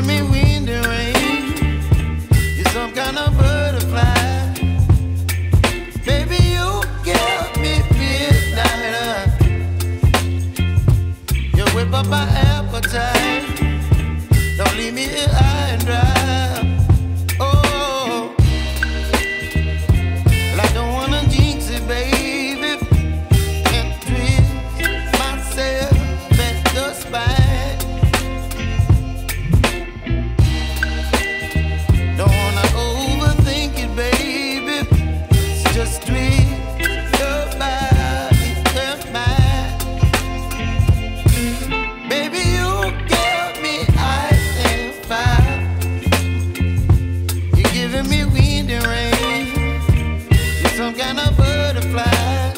giving me wind and rain. You're some kind of butterfly. Baby, you give me midnight. You whip up my appetite. Don't leave me here high and dry. Oh, well, I don't wanna jinx it, baby. Can't twist myself at the spine. Don't wanna overthink it, baby. It's just twist your body and mine. Baby, you give me ice and fire. You're giving me wind and rain. You're some kind of butterfly.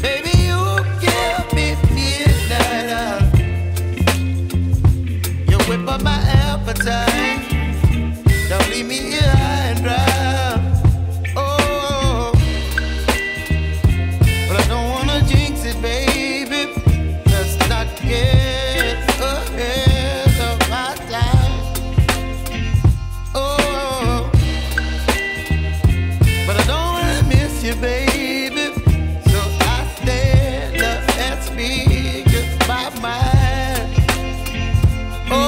Baby, you give me midnight. You whip up my appetite. Don't leave me here high and dry. Oh, but I don't wanna jinx it, baby. Let's not get ahead of my time. Oh, but I don't wanna miss you, baby. So I stand up and speak my mind. Oh.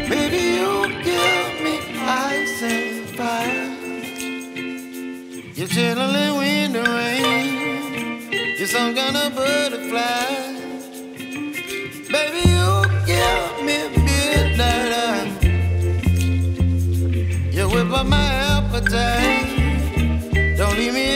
Baby, you give me ice and fire. You're chilling wind and rain. You're some kind of butterfly. Baby, you give me midnight. You whip up my appetite. Don't leave me